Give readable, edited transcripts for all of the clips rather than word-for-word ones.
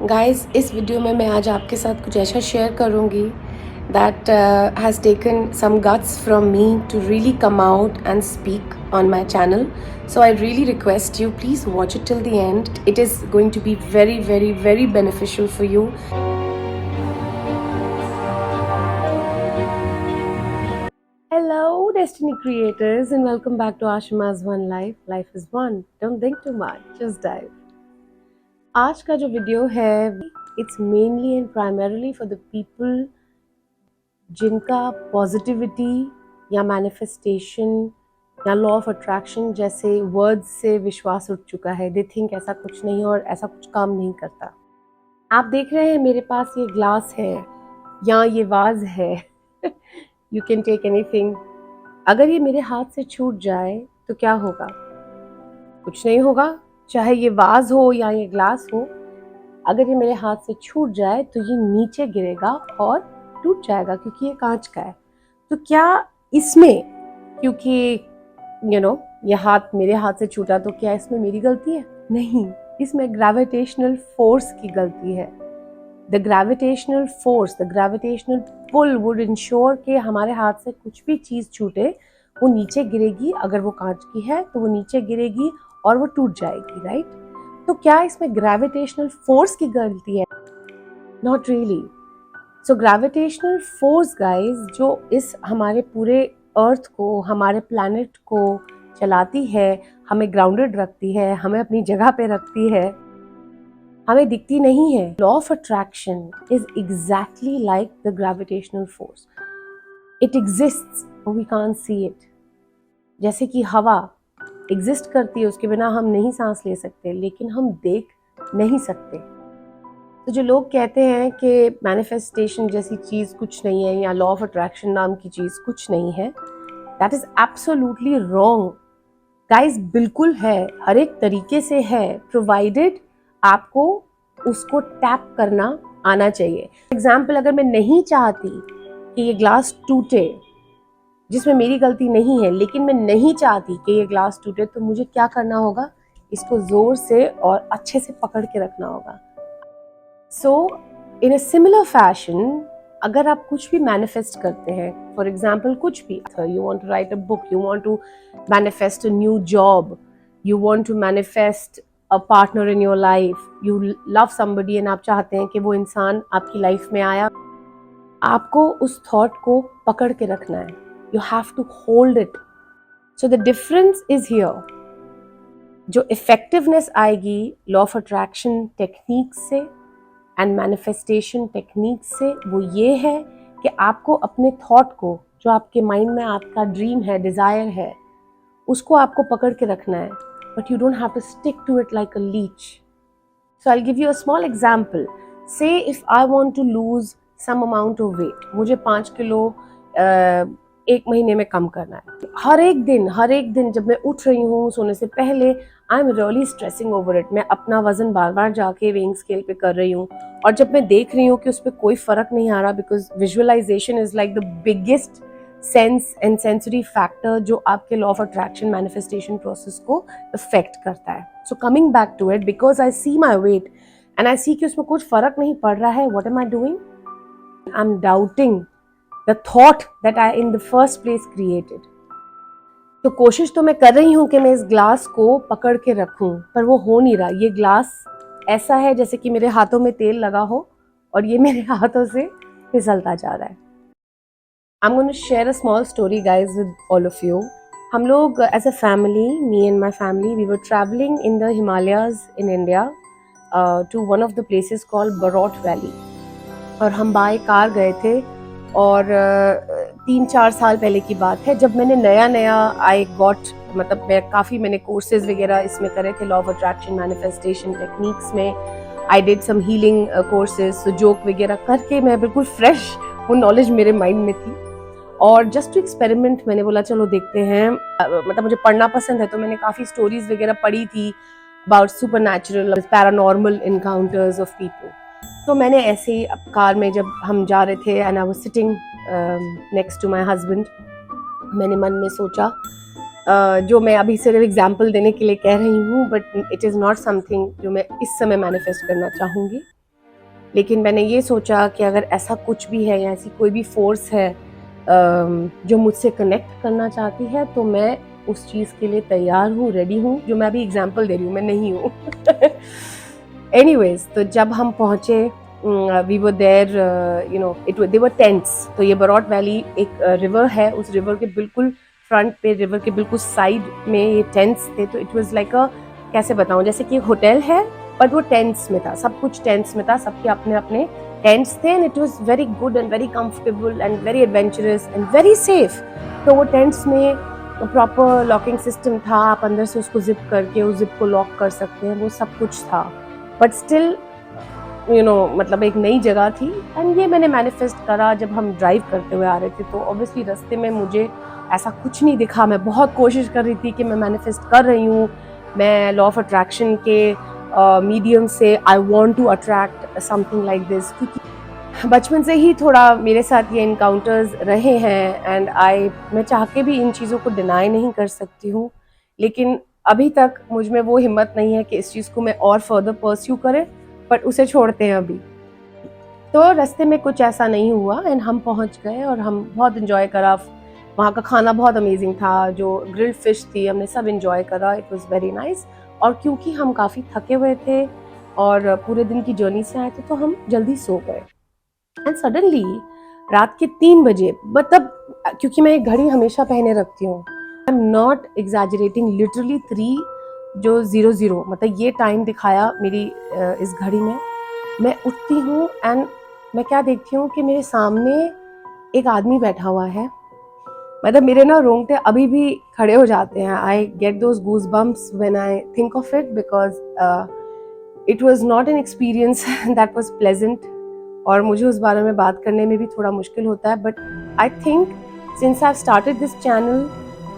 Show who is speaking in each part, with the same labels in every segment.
Speaker 1: Guys, इस video में मैं आज आपके साथ कुछ ऐसा शेयर करूंगी that has taken some guts from me to really come out and speak on my channel. So I really request you, please watch it till the end. It is going to be very, very, very beneficial for you. Hello Destiny Creators and welcome back to Ashima's One Life. Life is one. Don't think too much. Just dive. आज का जो video है it's mainly and primarily for the people जिनका positivity या manifestation या law of attraction जैसे words से विश्वास उठ चुका है. दे थिंक ऐसा कुछ नहीं और ऐसा कुछ काम नहीं करता. आप देख रहे हैं मेरे पास ये ग्लास है या ये वाज है. You can take anything. अगर ये मेरे हाथ से छूट जाए तो क्या होगा? कुछ नहीं होगा. चाहे ये वाज हो या ये ग्लास हो, अगर ये मेरे हाथ से छूट जाए तो ये नीचे गिरेगा और टूट जाएगा क्योंकि ये कांच का है. तो क्या इसमें, क्योंकि ये हाथ मेरे हाथ से छूटा, तो क्या इसमें मेरी गलती है? नहीं, इसमें ग्रेविटेशनल फोर्स की गलती है. The gravitational force, the gravitational pull would ensure कि हमारे हाथ से कुछ भी चीज़ छूटे वो नीचे गिरेगी. अगर वो कांच की है तो वो नीचे गिरेगी और वो टूट जाएगी, राइट? तो क्या इसमें ग्रेविटेशनल फोर्स की गलती है? Not really. So gravitational force guys, जो इस हमारे पूरे अर्थ को, हमारे प्लैनेट को चलाती है, हमें ग्राउंडेड रखती है, हमें अपनी जगह पे रखती है, हमें दिखती नहीं है. Law of attraction is exactly like the gravitational force. It exists but we can't see it. जैसे कि हवा एग्जिस्ट करती है, उसके बिना हम नहीं सांस ले सकते, लेकिन हम देख नहीं सकते. तो जो लोग कहते हैं कि मैनिफेस्टेशन जैसी चीज़ कुछ नहीं है या लॉ ऑफ अट्रैक्शन नाम की चीज़ कुछ नहीं है, that is absolutely wrong. Guys, बिल्कुल है, हर एक तरीके से है, प्रोवाइडेड आपको उसको टैप करना आना चाहिए. एग्जाम्पल, अगर मैं नहीं चाहती कि ये ग्लास टूटे, जिसमें मेरी गलती नहीं है, लेकिन मैं नहीं चाहती कि ये ग्लास टूटे, तो मुझे क्या करना होगा? इसको ज़ोर से और अच्छे से पकड़ के रखना होगा. सो इन अ सिमिलर फैशन, अगर आप कुछ भी मैनिफेस्ट करते हैं, फॉर एग्जाम्पल कुछ भी, you want to write a book, you want to manifest a new job, you want to manifest a partner in your life, you love somebody and आप चाहते हैं कि वो इंसान आपकी लाइफ में आया, आपको उस थॉट को पकड़ के रखना है. You have to hold it. So the difference is here. जो इफेक्टिवनेस आएगी लॉ ऑफ अट्रैक्शन टेक्निक से एंड मैनिफेस्टेशन टेक्निक से, वो ये है कि आपको अपने थॉट को, जो आपके माइंड में आपका ड्रीम है, डिज़ायर है, उसको आपको पकड़ के रखना है. But you don't have to stick to it like a leech. So I will give you a small example. Say if I want to lose some amount of weight, मुझे 5 kilo एक महीने में कम करना है. हर एक दिन जब मैं उठ रही हूँ सोने से पहले, I am really stressing over it. मैं अपना वजन बार बार जाके वेइंग स्केल पे कर रही हूँ, और जब मैं देख रही हूँ कि उस पर कोई फर्क नहीं आ रहा, because visualization is like the biggest sense and sensory factor जो आपके law of attraction manifestation process को इफेक्ट करता है. So coming back to it, because I see my weight and I see कि उसमें कुछ फर्क नहीं पड़ रहा है, what am I doing? I am doubting the thought that I in the first place created. तो कोशिश तो मैं कर रही हूँ कि मैं इस ग्लास को पकड़ के रखूं, पर वो हो नहीं रहा. ये ग्लास ऐसा है जैसे कि मेरे हाथों में तेल लगा हो और ये मेरे हाथों से फिसलता जा रहा है. I'm going to share a small story guys with all of you. हम लोग as a family, me and my family, we were traveling in the Himalayas in India to one of the places called Barot Valley. और हम by car गए थे, और 3-4 साल पहले की बात है, जब मैंने नया आई गॉट, मतलब मैंने कोर्सेज वगैरह इसमें करे थे, law of attraction manifestation techniques में. I did some healing courses, जोक वगैरह करके मैं बिल्कुल फ्रेश, वो नॉलेज मेरे माइंड में थी. और जस्ट टू एक्सपेरिमेंट मैंने बोला चलो देखते हैं. मतलब मुझे पढ़ना पसंद है, तो मैंने काफ़ी स्टोरीज वगैरह पढ़ी थी about super natural paranormal encounters of people. तो मैंने ऐसे ही कार में जब हम जा रहे थे and I was sitting next to my husband, मैंने मन में सोचा, जो मैं अभी सिर्फ एग्जांपल देने के लिए कह रही हूँ, but it is not something जो मैं इस समय मैनिफेस्ट करना चाहूँगी. लेकिन मैंने ये सोचा कि अगर ऐसा कुछ भी है या ऐसी कोई भी फोर्स है जो मुझसे कनेक्ट करना चाहती है, तो मैं उस चीज़ के लिए तैयार हूँ, रेडी हूँ। जो मैं अभी एग्जांपल दे रही हूँ, मैं नहीं हूँ। एनीवेज, तो जब हम पहुँचे, we were there, you know, it they were tents. तो ये बरौट वैली एक रिवर है, उस रिवर के बिल्कुल फ्रंट पे, रिवर के बिल्कुल साइड में ये टेंट्स थे। तो इट वाज लाइक अ, कैसे बताऊँ, जैसे कि एक होटल है बट वो टेंट्स में था, सब कुछ टेंट्स में था, सबके अपने अपने टेंट्स थे। And it was very good and very comfortable and very adventurous and very safe. तो वो टेंट्स में प्रॉपर लॉकिंग सिस्टम था, आप अंदर से उसको जिप करके उस जिप को लॉक कर सकते हैं, वो सब कुछ था। बट स्टिल, यू नो, मतलब एक नई जगह थी। एंड ये मैंने मैनिफेस्ट करा जब हम ड्राइव करते हुए आ रहे थे। तो ऑब्वियसली रास्ते में मुझे ऐसा कुछ नहीं दिखा। मैं बहुत कोशिश कर रही थी कि मैं मैनिफेस्ट कर रही हूँ, मैं लॉ ऑफ अट्रैक्शन के मीडियम से I want to attract something like this, क्योंकि बचपन से ही थोड़ा मेरे साथ ये इनकाउंटर्स रहे हैं। एंड मैं चाह के भी इन चीज़ों को डिनाई नहीं कर सकती हूँ, लेकिन अभी तक मुझ में वो हिम्मत नहीं है कि इस चीज़ को मैं और फर्दर परस्यू करें, बट उसे छोड़ते हैं अभी। तो रास्ते में कुछ ऐसा नहीं हुआ एंड हम पहुंच गए और हम बहुत इंजॉय करा। वहाँ का खाना बहुत अमेजिंग था, जो ग्रिल्ड फिश थी, हमने सब इंजॉय करा, इट वाज वेरी नाइस। और क्योंकि हम काफ़ी थके हुए थे और पूरे दिन की जर्नी से आए थे, तो हम जल्दी सो गए। एंड सडनली रात के 3 बजे, मतलब क्योंकि मैं एक घड़ी हमेशा पहने रखती हूँ, I am not exaggerating, literally 3:00, मतलब ये टाइम दिखाया मेरी इस घड़ी में। मैं उठती हूँ एंड मैं क्या देखती हूँ कि मेरे सामने एक आदमी बैठा हुआ है। मतलब मेरे ना रोंगटे अभी भी खड़े हो जाते हैं। I get those goose bumps when I think of it, because it was not an experience that was pleasant. और मुझे उस बारे में बात करने में भी थोड़ा मुश्किल होता है, but I think since I started this channel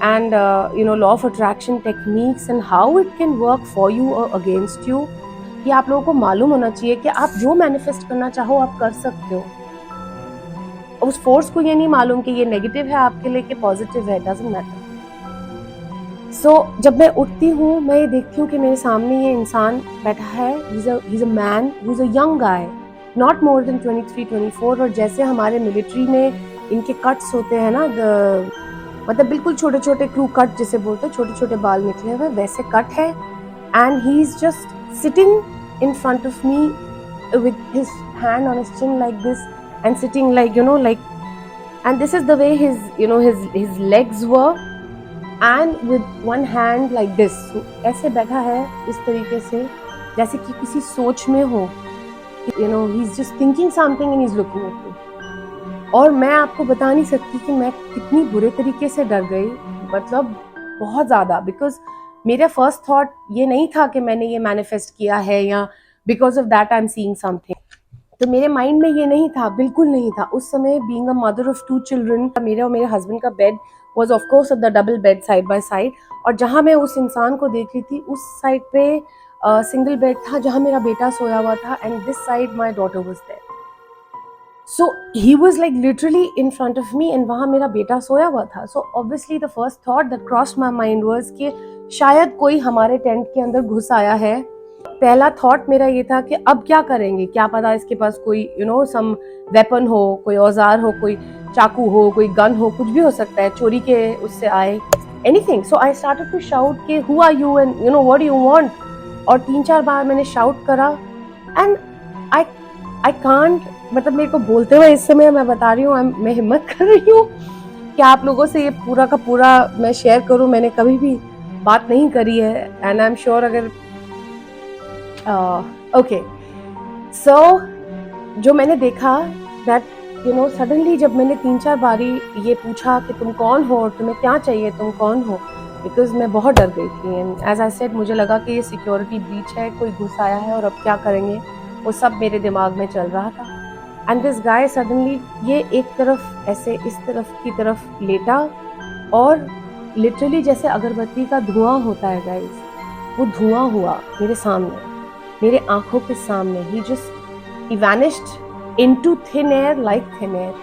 Speaker 1: and you no, law of attraction techniques and how it can work for you और अगेंस्ट यू, कि आप लोगों को मालूम होना चाहिए कि आप जो मैनिफेस्ट करना चाहो आप कर सकते हो। उस फोर्स को ये नहीं मालूम कि ये नेगेटिव है आपके लिए कि पॉजिटिव है, डजंट मैटर। सो जब मैं उठती हूँ, मैं ये देखती हूँ कि मेरे सामने ये इंसान बैठा है। He is a man, he is a young guy, not more than 23-24। और जैसे हमारे मिलिट्री में इनके कट्स होते हैं ना, मतलब बिल्कुल छोटे छोटे क्रू कट जिसे बोलते हैं, छोटे छोटे बाल निकले हुए, वैसे कट है। And he is just sitting in front of me with his hand on his chin like this, and sitting like, you know, like, and this is the way his, you know, his legs were, and with one hand like this, ऐसे बैठा है इस तरीके से जैसे कि किसी सोच में हो, you know, he's just thinking something and he's looking at me। और मैं आपको बता नहीं सकती कि मैं कितनी बुरे तरीके से डर गई, मतलब बहुत ज़्यादा, बिकॉज मेरा फर्स्ट थॉट ये नहीं था कि मैंने ये मैनिफेस्ट किया है या because of that I am seeing something. तो मेरे माइंड में ये नहीं था, बिल्कुल नहीं था उस समय। Being a mother of 2 children, मेरे और मेरे हस्बैंड का bed was of course the double bed side by side, और जहाँ मैं उस इंसान को देख रही थी उस साइड पे सिंगल बेड था जहाँ मेरा बेटा सोया हुआ था, and this side my daughter was there. So he was like literally in front of me, and वहाँ मेरा बेटा सोया हुआ था। So obviously the first thought that crossed my mind was कि शायद कोई हमारे टेंट के अंदर घुस आया है। पहला थॉट मेरा ये था कि अब क्या करेंगे, क्या पता इसके पास कोई, यू नो, सम वेपन हो, कोई औजार हो, कोई चाकू हो, कोई गन हो, कुछ भी हो सकता है, चोरी के उससे आए, anything. So I started to shout कि who are you and you know what do you want. और 3-4 बार मैंने शाउट करा, एंड आई आई कांट, मतलब मेरे को बोलते हुए इस समय मैं बता रही हूँ, मैं हिम्मत कर रही हूँ कि आप लोगों से ये पूरा का पूरा मैं शेयर करूँ। मैंने कभी भी बात नहीं करी है, एंड आई एम श्योर अगर ओके। सो जो मैंने देखा दैट, यू नो, सडनली जब मैंने 3-4 बारी ये पूछा कि तुम कौन हो और तुम्हें क्या चाहिए, तुम कौन हो, बिकॉज मैं बहुत डर गई थी। एंड एज आई सेड, मुझे लगा कि ये सिक्योरिटी ब्रीच है, कोई घुस आया है और अब क्या करेंगे, वो सब मेरे दिमाग में चल रहा था। एंड दिस गाय सडनली ये एक तरफ ऐसे इस तरफ की तरफ लेटा, और लिटरली जैसे अगरबत्ती का धुआं होता है गाइस, वो धुआं हुआ मेरे सामने, मेरे आंखों के सामने। He just vanished into thin air, like thin air,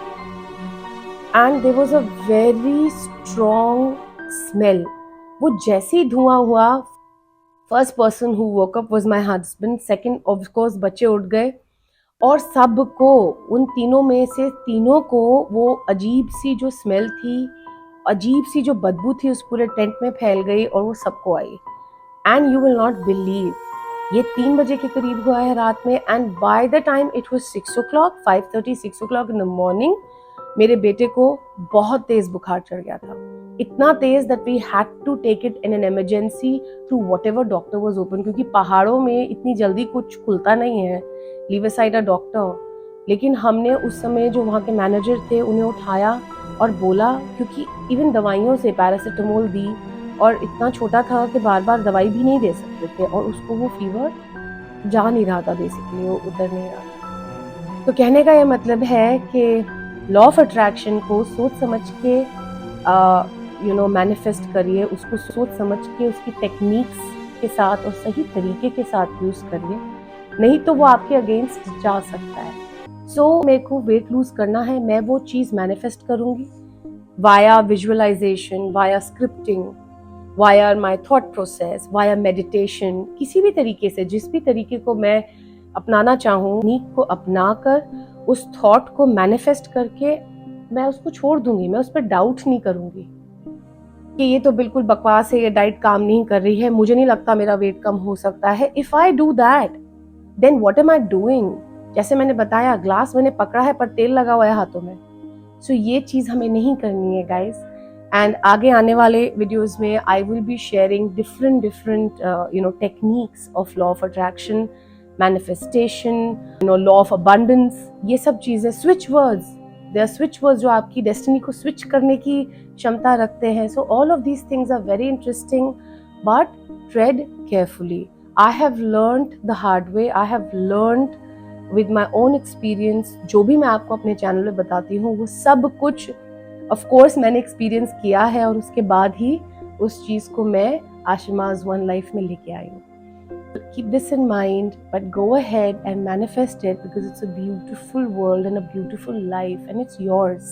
Speaker 1: and there was a very strong smell. वो जैसे ही धुआं हुआ, first person who woke up was my husband, second of course बच्चे उठ गए, और सबको, उन तीनों में से तीनों को वो अजीब सी जो स्मेल थी, अजीब सी जो बदबू थी उस पूरे टेंट में फैल गई और वो सबको आई। And you will not believe, ये 3 बजे के करीब हुआ है रात में, and by the time it was 6 o'clock, 5:30, 6 o'clock in the morning, मेरे बेटे को बहुत तेज बुखार चढ़ गया था, इतना तेज that we had to take it in an emergency to whatever doctor was open, क्योंकि पहाड़ों में इतनी जल्दी कुछ खुलता नहीं है, लीव असाइड अ डॉक्टर। लेकिन हमने उस समय जो वहाँ के मैनेजर थे उन्हें उठाया और बोला, क्योंकि इवन दवाइयों से पैरासीटामोल दी, और इतना छोटा था कि बार बार दवाई भी नहीं दे सकते थे, और उसको वो फीवर जा नहीं रहा था, बेसिकली वो उतर नहीं रहा था। तो कहने का ये मतलब है कि लॉ ऑफ अट्रैक्शन को सोच समझ के मैनिफेस्ट करिए, उसको सोच समझ के उसकी टेक्निक्स के साथ और सही तरीके के साथ यूज़ करिए, नहीं तो वो आपके अगेंस्ट जा सकता है। मेरे को वेट लूज करना है, मैं वो चीज़ मैनिफेस्ट करूँगी via visualisation, via scripting, via my thought process, via meditation, किसी भी तरीके से, जिस भी तरीके को मैं अपनाना चाहूँ, नीक को अपना कर उस थॉट को मैनिफेस्ट करके मैं उसको छोड़ दूंगी, मैं उस पर डाउट नहीं करूंगी कि ये तो बिल्कुल बकवास है, ये डाइट काम नहीं कर रही है, मुझे नहीं लगता मेरा वेट कम हो सकता है। If I do that then what am I doing? जैसे मैंने बताया, ग्लास मैंने पकड़ा है पर तेल लगा हुआ है हाथों में। ये चीज़ हमें नहीं करनी है गाइस। एंड आगे आने वाले वीडियोस में I will be sharing different techniques of law of attraction, manifestation, law of abundance, ये सब चीज़ें, switch words, they are switch words जो आपकी डेस्टिनी को स्विच करने की क्षमता रखते हैं। So all of these things are very interesting, but tread carefully. I have learned the hard way, I have learned with my own experience. जो भी मैं आपको अपने चैनल में बताती हूँ वो सब कुछ ऑफ कोर्स मैंने एक्सपीरियंस किया है, और उसके बाद ही उस चीज़ को मैं आशिमाज वन लाइफ में लेके आई हूँ। Keep this in mind, but go ahead and manifest it, because it's a beautiful world and a beautiful life and it's yours.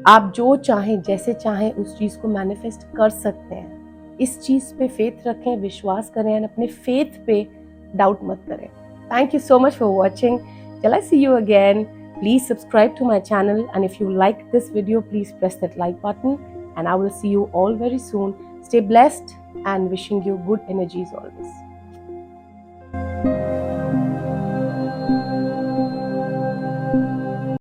Speaker 1: आप जो चाहें, जैसे चाहें, उस चीज़ को मैनिफेस्ट कर सकते हैं। इस चीज़ पे फेथ रखें, विश्वास करें, और अपने फेथ पे डाउट मत करें। Thank you so much for watching. Till I see you again, please subscribe to my channel, and if you like this video, please press that like button, and I will see you all very soon. Stay blessed and wishing you good energies always.